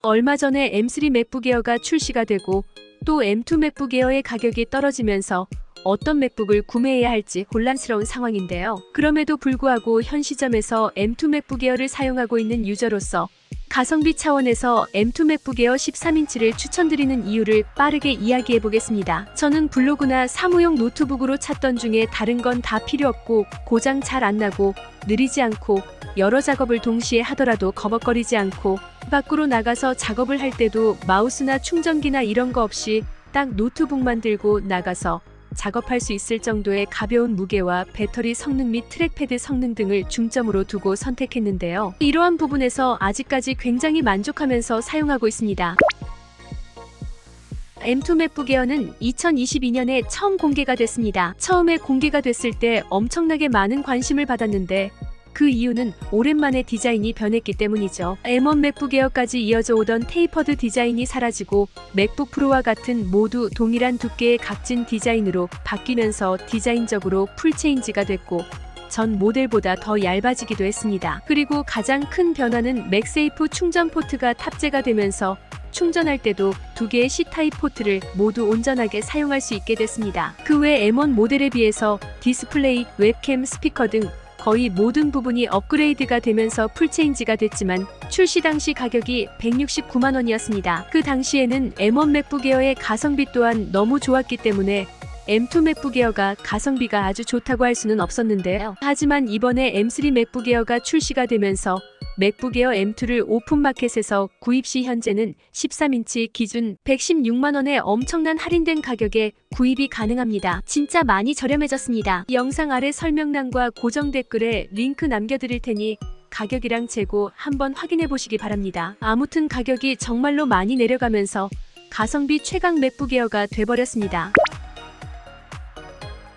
얼마 전에 M3 맥북 에어가 출시가 되고 또 M2 맥북 에어의 가격이 떨어지면서 어떤 맥북을 구매해야 할지 혼란스러운 상황인데요. 그럼에도 불구하고 현 시점에서 M2 맥북 에어를 사용하고 있는 유저로서 가성비 차원에서 M2 맥북 에어 13인치를 추천드리는 이유를 빠르게 이야기해 보겠습니다. 저는 블로그나 사무용 노트북으로 찾던 중에 다른 건 다 필요 없고 고장 잘 안 나고 느리지 않고 여러 작업을 동시에 하더라도 거벅거리지 않고 밖으로 나가서 작업을 할 때도 마우스나 충전기나 이런 거 없이 딱 노트북만 들고 나가서 작업할 수 있을 정도의 가벼운 무게와 배터리 성능 및 트랙패드 성능 등을 중점으로 두고 선택했는데요. 이러한 부분에서 아직까지 굉장히 만족하면서 사용하고 있습니다. M2 맥북 에어는 2022년에 처음 공개가 됐습니다. 처음에 공개가 됐을 때 엄청나게 많은 관심을 받았는데 그 이유는 오랜만에 디자인이 변했기 때문이죠. M1 맥북 에어까지 이어져 오던 테이퍼드 디자인이 사라지고 맥북 프로와 같은 모두 동일한 두께의 각진 디자인으로 바뀌면서 디자인적으로 풀체인지가 됐고 전 모델보다 더 얇아지기도 했습니다. 그리고 가장 큰 변화는 맥세이프 충전 포트가 탑재가 되면서 충전할 때도 두 개의 C타입 포트를 모두 온전하게 사용할 수 있게 됐습니다. 그 외 M1 모델에 비해서 디스플레이, 웹캠, 스피커 등 거의 모든 부분이 업그레이드가 되면서 풀체인지가 됐지만 출시 당시 가격이 169만 원이었습니다. 그 당시에는 M1 맥북 에어의 가성비 또한 너무 좋았기 때문에 M2 맥북 에어가 가성비가 아주 좋다고 할 수는 없었는데요. 하지만 이번에 M3 맥북 에어가 출시가 되면서 맥북 에어 M2를 오픈마켓에서 구입 시 현재는 13인치 기준 116만 원의 엄청난 할인된 가격에 구입이 가능합니다. 진짜 많이 저렴해졌습니다. 영상 아래 설명란과 고정 댓글에 링크 남겨드릴 테니 가격이랑 재고 한번 확인해 보시기 바랍니다. 아무튼 가격이 정말로 많이 내려가면서 가성비 최강 맥북 에어가 돼버렸습니다.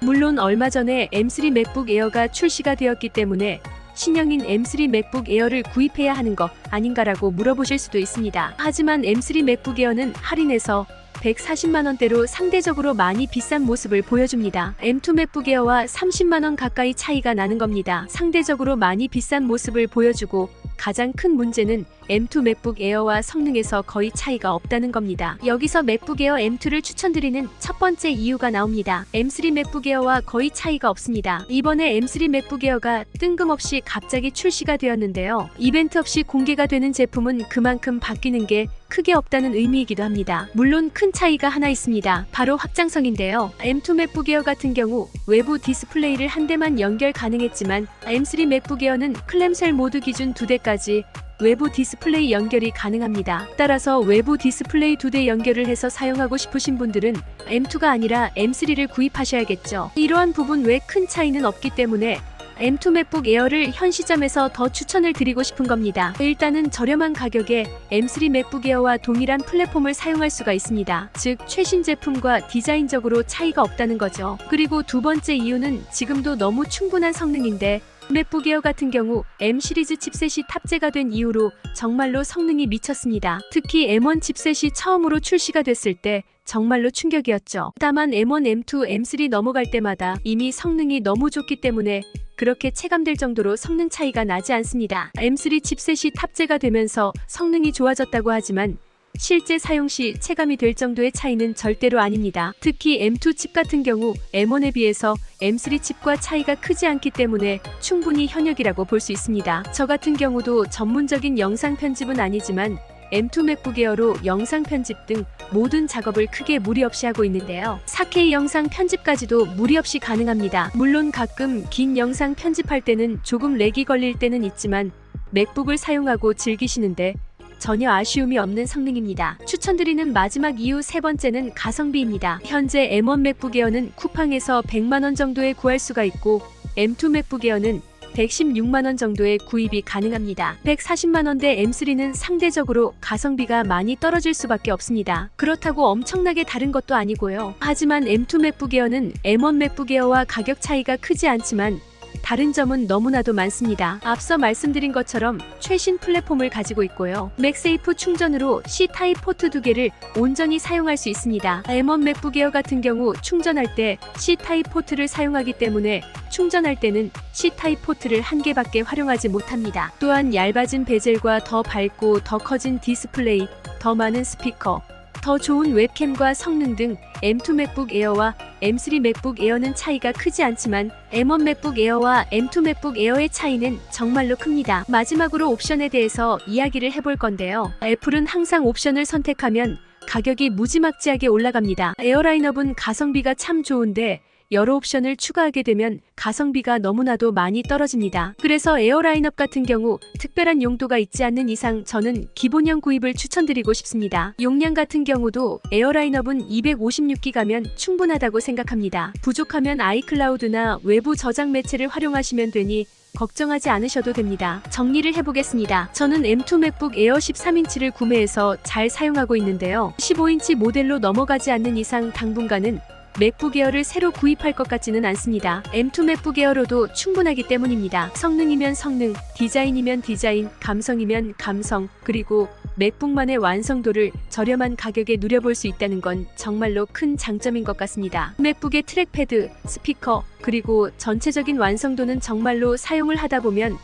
물론 얼마 전에 M3 맥북 에어가 출시가 되었기 때문에 신형인 M3 맥북 에어를 구입해야 하는 거 아닌가라고 물어보실 수도 있습니다. 하지만 M3 맥북 에어는 할인해서 140만 원대로 상대적으로 많이 비싼 모습을 보여줍니다. M2 맥북 에어와 30만 원 가까이 차이가 나는 겁니다. 상대적으로 많이 비싼 모습을 보여주고 가장 큰 문제는 M2 맥북 에어와 성능에서 거의 차이가 없다는 겁니다. 여기서 맥북 에어 M2를 추천드리는 첫 번째 이유가 나옵니다. M3 맥북 에어와 거의 차이가 없습니다. 이번에 M3 맥북 에어가 뜬금없이 갑자기 출시가 되었는데요. 이벤트 없이 공개가 되는 제품은 그만큼 바뀌는 게 크게 없다는 의미이기도 합니다. 물론 큰 차이가 하나 있습니다. 바로 확장성인데요. M2 맥북 에어 같은 경우 외부 디스플레이를 한 대만 연결 가능했지만 M3 맥북 에어는 클램쉘 모드 기준 2대까지 외부 디스플레이 연결이 가능합니다. 따라서 외부 디스플레이 2대 연결을 해서 사용하고 싶으신 분들은 M2가 아니라 M3를 구입하셔야겠죠. 이러한 부분 외 큰 차이는 없기 때문에 M2 맥북 에어를 현 시점에서 더 추천을 드리고 싶은 겁니다. 일단은 저렴한 가격에 M3 맥북 에어와 동일한 플랫폼을 사용할 수가 있습니다. 즉 최신 제품과 디자인적으로 차이가 없다는 거죠. 그리고 두 번째 이유는 지금도 너무 충분한 성능인데 맥북 에어 같은 경우 M 시리즈 칩셋이 탑재가 된 이후로 정말로 성능이 미쳤습니다. 특히 M1 칩셋이 처음으로 출시가 됐을 때 정말로 충격이었죠. 다만 M1, M2, M3 넘어갈 때마다 이미 성능이 너무 좋기 때문에 그렇게 체감될 정도로 성능 차이가 나지 않습니다. M3 칩셋이 탑재가 되면서 성능이 좋아졌다고 하지만 실제 사용 시 체감이 될 정도의 차이는 절대로 아닙니다. 특히 M2 칩 같은 경우 M1에 비해서 M3 칩과 차이가 크지 않기 때문에 충분히 현역이라고 볼 수 있습니다. 저 같은 경우도 전문적인 영상 편집은 아니지만 M2 맥북 에어로 영상 편집 등 모든 작업을 크게 무리 없이 하고 있는데요. 4K 영상 편집까지도 무리 없이 가능합니다. 물론 가끔 긴 영상 편집할 때는 조금 렉이 걸릴 때는 있지만 맥북을 사용하고 즐기시는데 전혀 아쉬움이 없는 성능입니다. 추천드리는 마지막 이유 세 번째는 가성비입니다. 현재 M1 맥북 에어는 쿠팡에서 100만 원 정도에 구할 수가 있고 M2 맥북 에어는 116만 원 정도에 구입이 가능합니다. 140만 원대 M3는 상대적으로 가성비가 많이 떨어질 수밖에 없습니다. 그렇다고 엄청나게 다른 것도 아니고요. 하지만 M2 맥북 에어는 M1 맥북 에어와 가격 차이가 크지 않지만 다른 점은 너무나도 많습니다. 앞서 말씀드린 것처럼 최신 플랫폼을 가지고 있고요. 맥세이프 충전으로 C타입 포트 2개를 온전히 사용할 수 있습니다. M1 맥북 에어 같은 경우 충전할 때 C타입 포트를 사용하기 때문에 충전할 때는 C타입 포트를 한 개밖에 활용하지 못합니다. 또한 얇아진 베젤과 더 밝고 더 커진 디스플레이, 더 많은 스피커, 더 좋은 웹캠과 성능 등 M2 맥북 에어와 M3 맥북 에어는 차이가 크지 않지만 M1 맥북 에어와 M2 맥북 에어의 차이는 정말로 큽니다. 마지막으로 옵션에 대해서 이야기를 해볼 건데요. 애플은 항상 옵션을 선택하면 가격이 무지막지하게 올라갑니다. 에어 라인업은 가성비가 참 좋은데 여러 옵션을 추가하게 되면 가성비가 너무나도 많이 떨어집니다. 그래서 에어 라인업 같은 경우 특별한 용도가 있지 않는 이상 저는 기본형 구입을 추천드리고 싶습니다. 용량 같은 경우도 에어 라인업은 256기가면 충분하다고 생각합니다. 부족하면 아이클라우드나 외부 저장 매체를 활용하시면 되니 걱정하지 않으셔도 됩니다. 정리를 해보겠습니다. 저는 M2 맥북 에어 13인치를 구매해서 잘 사용하고 있는데요. 15인치 모델로 넘어가지 않는 이상 당분간은 맥북 에어를 새로 구입할 것 같지는 않습니다. M2 맥북 에어로도 충분하기 때문입니다. 성능이면 성능, 디자인이면 디자인, 감성이면 감성, 그리고 맥북만의 완성도를 저렴한 가격에 누려볼 수 있다는 건 정말로 큰 장점인 것 같습니다. 맥북의 트랙패드, 스피커, 그리고 전체적인 완성도는 정말로 사용을 하다 보면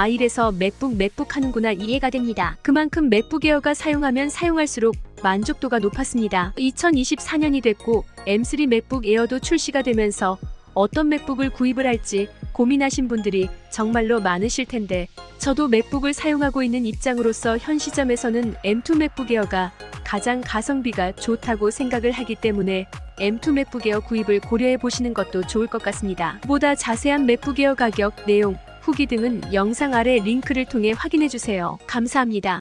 이래서 맥북 하는구나 이해가 됩니다. 그만큼 맥북 에어가 사용하면 사용할수록 만족도가 높았습니다. 2024년이 됐고 M3 맥북 에어도 출시가 되면서 어떤 맥북을 구입을 할지 고민하신 분들이 정말로 많으실 텐데 저도 맥북을 사용하고 있는 입장으로서 현 시점에서는 M2 맥북 에어가 가장 가성비가 좋다고 생각을 하기 때문에 M2 맥북 에어 구입을 고려해 보시는 것도 좋을 것 같습니다. 보다 자세한 맥북 에어 가격, 내용, 후기 등은 영상 아래 링크를 통해 확인해 주세요. 감사합니다.